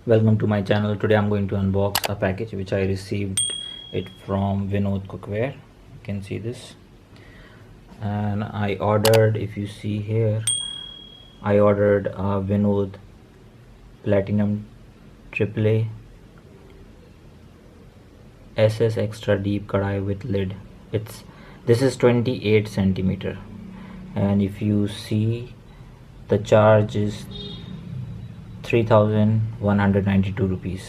Welcome to my channel. Today I'm going to unbox a package which I received it from Vinod Cookware. You can see this, and I ordered, if you see here, I ordered a Vinod Platinum AAA SS extra deep kadai with lid. This is 28 centimeter, and if you see, the charge is 3,192 rupees,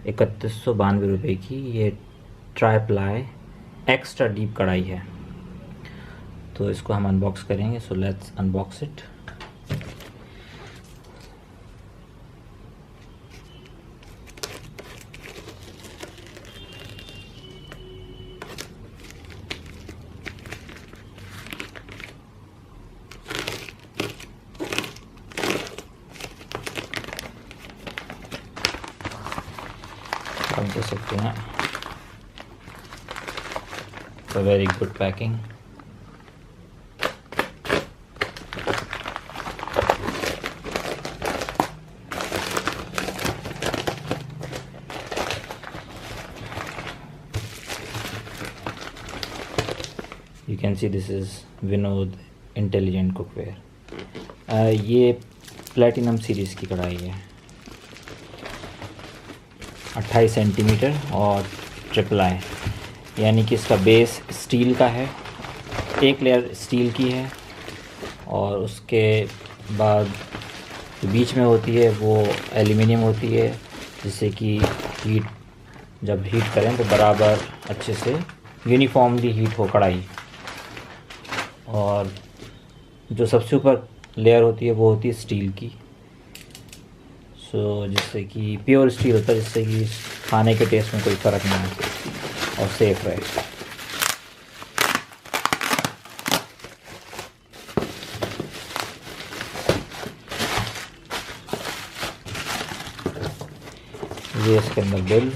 3192 रुपये की ये try ply extra deep कढ़ाई है। तो इसको हम unbox करेंगे। So let's unbox it. आप देख सकते हैं, very good packing. You can see this is Vinod Intelligent Cookware। ये प्लेटिनम सीरीज़ की कढ़ाई है, 28 सेंटीमीटर और ट्रिपल आई, यानी कि इसका बेस स्टील का है, एक लेयर स्टील की है और उसके बाद जो बीच में होती है वो एल्युमिनियम होती है, जिससे कि जब हीट करें तो बराबर अच्छे से यूनिफॉर्मली हीट हो कढ़ाई। और जो सबसे ऊपर लेयर होती है वो होती है स्टील की, जिससे कि प्योर स्टील होता है, जिससे कि खाने के टेस्ट में कोई फ़र्क नहीं आए और सेफ रहे। ये इसके अंदर बिल,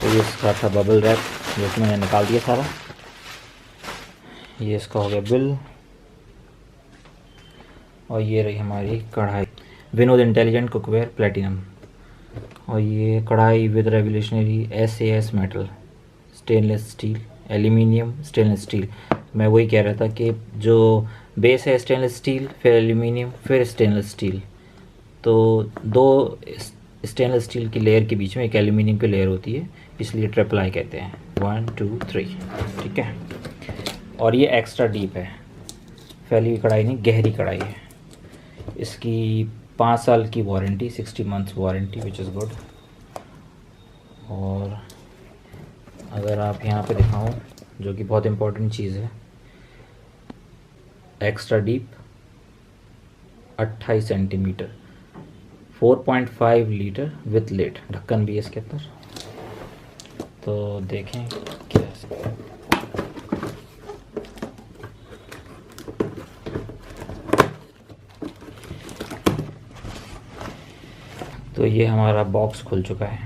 तो ये इसका था बबल रैप जो कि मैंने निकाल दिया सारा। ये इसका हो गया बिल, और ये रही हमारी कढ़ाई विनोद इंटेलिजेंट कुकवेयर प्लेटिनम। और ये कढ़ाई with revolutionary SAS metal, stainless steel, aluminium, stainless steel. मैं वही कह रहा था कि जो बेस है स्टेनलेस स्टील, फिर एल्यूमिनियम, फिर स्टेनलेस स्टील, तो दो स्टेनलेस स्टील की लेयर के बीच में एक एल्यूमिनियम की लेयर होती है, इसलिए ट्रिपल आई कहते हैं। 1 2 3, ठीक है। और ये एक्स्ट्रा डीप है, फैली हुई कढ़ाई नहीं, गहरी कढ़ाई है। इसकी 5 साल की warranty, 60 months warranty, which is good. और अगर आप यहाँ पे दिखाऊं, जो कि बहुत इम्पोर्टेंट चीज़ है, extra deep 28 centimetre, 4.5 litre with lid, ढक्कन भी है इसके अंदर। तो देखें क्या है। तो ये हमारा बॉक्स खुल चुका है।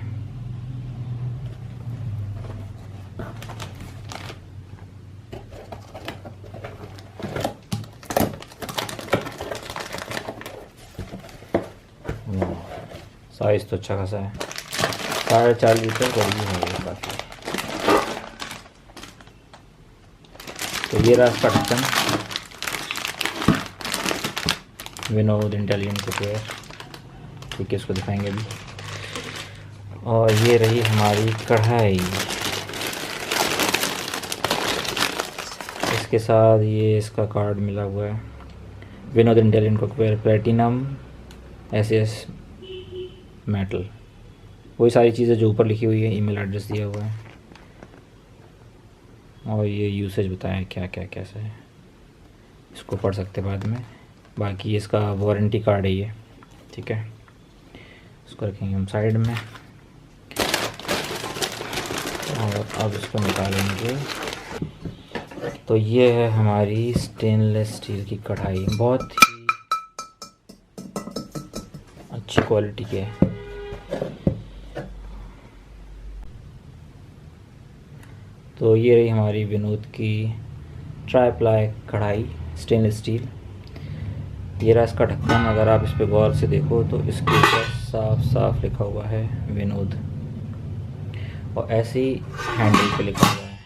साइज़ तो अच्छा खासा है, 4.5 लीटर बड़ी है ये काफ़ी। तो ये रहा इसका ढक्कन, विनोद इंटेलिजेंट कुकवेयर, ठीक है, इसको दिखाएंगे अभी। और ये रही हमारी कढ़ाई, इसके साथ ये इसका कार्ड मिला हुआ है, Vinod intelligent cookware platinum SS metal, वही सारी चीज़ें जो ऊपर लिखी हुई है, ईमेल एड्रेस दिया हुआ है, और ये यूसेज बताया क्या क्या कैसा है, इसको पढ़ सकते बाद में। बाकी इसका वारंटी कार्ड है ये, ठीक है। इसको रखेंगे हम साइड में, और अब इसको निकालेंगे। तो ये है हमारी स्टेनलेस स्टील की कढ़ाई, बहुत ही अच्छी क्वालिटी की है। तो ये रही हमारी विनोद की ट्राई प्लाई कढ़ाई, स्टेनलेस स्टील। ये रहा इसका ढक्कन। अगर आप इस पे गौर से देखो तो इसके ऊपर साफ साफ लिखा हुआ है विनोद, और ऐसे ही हैंडल पे लिखा हुआ है।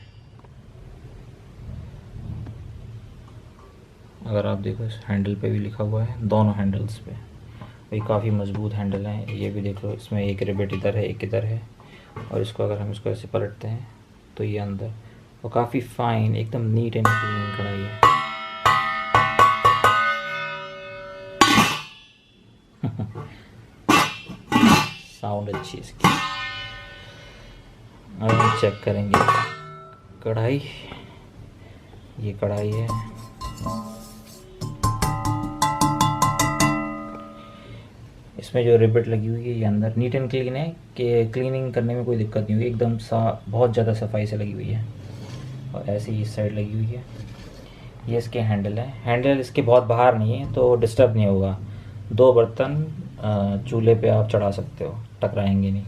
अगर आप देखो इस हैंडल पे भी लिखा हुआ है, दोनों हैंडल्स पे। ये काफ़ी मजबूत हैंडल है। ये भी देख लो, इसमें एक रिबेट इधर है, एक इधर है, और इसको अगर हम इसको ऐसे पलटते हैं तो ये अंदर, और काफ़ी फाइन एकदम नीट एंड क्लीन कढ़ाई है। साउंड अच्छी इसकी। अब हम चेक करेंगे कढ़ाई। ये कढ़ाई है। इसमें जो रिबेट लगी हुई है ये अंदर नीट एंड क्लीन है, कि क्लीनिंग करने में कोई दिक्कत नहीं होगी, एकदम बहुत ज़्यादा सफाई से लगी हुई है। और ऐसे ही इस साइड लगी हुई है। ये इसके हैंडल है। हैंडल इसके बहुत बाहर नहीं है तो डिस्टर्ब नहीं होगा। 2 बर्तन चूल्हे पे आप चढ़ा सकते हो, टकराएंगे नहीं,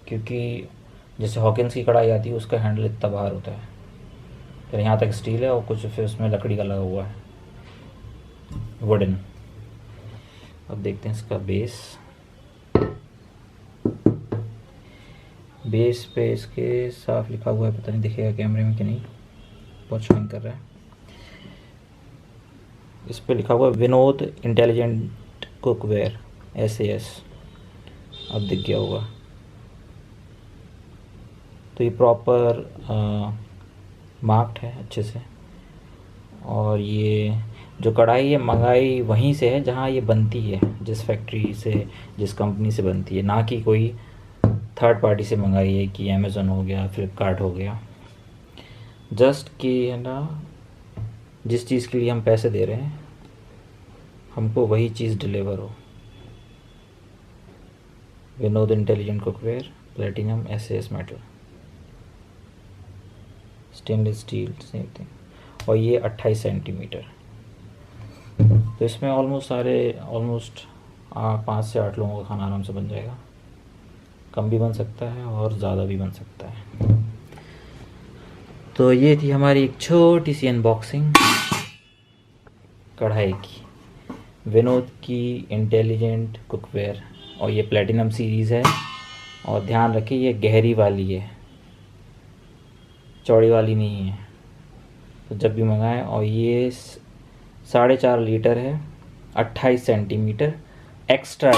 क्योंकि जैसे हॉकिंस की कढ़ाई आती है उसका हैंडल इतना बाहर होता है। फिर यहाँ तक स्टील है और कुछ फिर उसमें लकड़ी का लगा हुआ है, वुडन। अब देखते हैं इसका बेस। बेस पे इसके साफ लिखा हुआ है, पता नहीं दिखेगा कैमरे में कि नहीं, बहुत शाइन कर रहा है। इस पे लिखा हुआ है विनोद इंटेलिजेंट कुकवेयर SAS। अब दिख गया होगा। तो ये प्रॉपर मार्क्ड है अच्छे से। और ये जो कढ़ाई है मंगाई वहीं से है जहाँ ये बनती है, जिस फैक्ट्री से, जिस कंपनी से बनती है, ना कि कोई थर्ड पार्टी से मंगाई है कि अमेज़न हो गया, फ्लिपकार्ट हो गया। जस्ट कि है ना, जिस चीज़ के लिए हम पैसे दे रहे हैं हमको वही चीज़ डिलीवर हो। Vinod intelligent cookware platinum SAS metal, stainless steel, same thing. और ये 28 सेंटीमीटर। तो इसमें ऑलमोस्ट 5 से 8 लोगों का खाना आराम से बन जाएगा। कम भी बन सकता है और ज़्यादा भी बन सकता है। तो ये थी हमारी एक छोटी सी अनबॉक्सिंग कढ़ाई की, विनोद की इंटेलिजेंट कुकवेयर। और ये प्लेटिनम सीरीज़ है। और ध्यान रखिए ये गहरी वाली है, चौड़ी वाली नहीं है। तो जब भी मंगाएं। और ये 4.5 लीटर है, 28 सेंटीमीटर एक्स्ट्रा।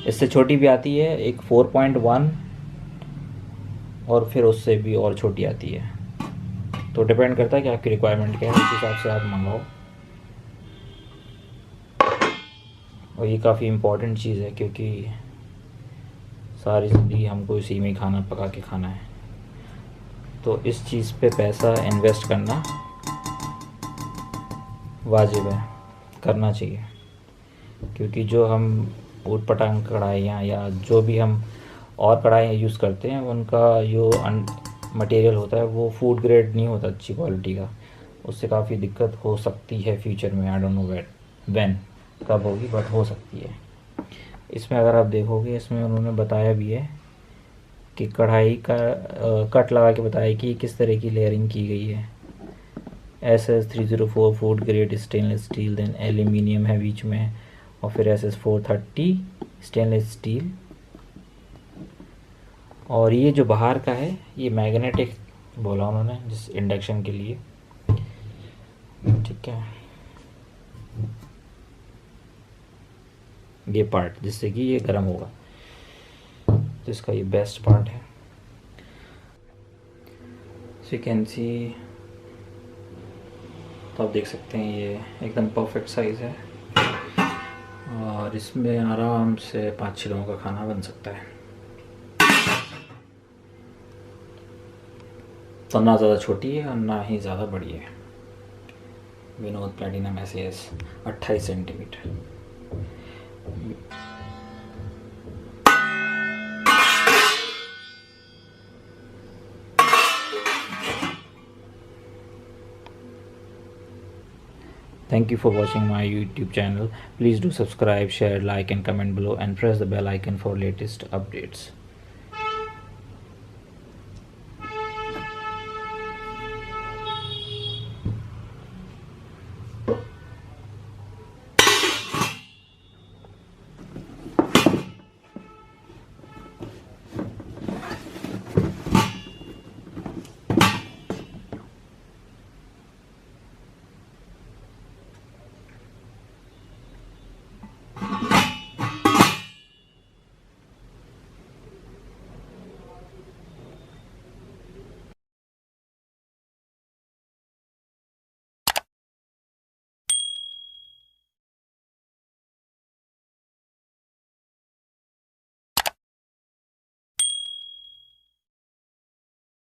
इससे छोटी भी आती है, एक 4.1, और फिर उससे भी और छोटी आती है। तो डिपेंड करता है कि आपकी रिक्वायरमेंट क्या है, उस हिसाब से आप मंगाओ। और ये काफ़ी इम्पोर्टेंट चीज़ है, क्योंकि सारी ज़िंदगी हमको इसी में खाना पका के खाना है। तो इस चीज़ पे पैसा इन्वेस्ट करना वाजिब है, करना चाहिए। क्योंकि जो हम ऊट पटांग कढ़ाइयाँ या जो भी हम और कढ़ाइयाँ यूज़ करते हैं, उनका जो मटेरियल होता है वो फूड ग्रेड नहीं होता अच्छी क्वालिटी का। उससे काफ़ी दिक्कत हो सकती है फ्यूचर में। आई डोंट नो व्हेन, कब होगी, बट हो सकती है। इसमें अगर आप देखोगे, इसमें उन्होंने बताया भी है कि कढ़ाई का कट लगा के बताया कि किस तरह की लेयरिंग की गई है। SS304 food grade stainless steel, then aluminium है बीच में, और फिर SS430 स्टेनलेस स्टील। और ये जो बाहर का है ये मैग्नेटिक बोला उन्होंने, जिस इंडक्शन के लिए, ठीक है। ये पार्ट जिससे कि ये गर्म होगा, तो इसका ये बेस्ट पार्ट है। सो यू कैन सी, तो आप देख सकते हैं ये एकदम परफेक्ट साइज़ है। और इसमें आराम से 5-6 लोगों का खाना बन सकता है। तो ना ज़्यादा छोटी है और ना ही ज़्यादा बड़ी है। Vinod platinum SAS 28 centimetre. Thank you for watching my YouTube channel. Please do subscribe, share, like and comment below, and press the bell icon for latest updates.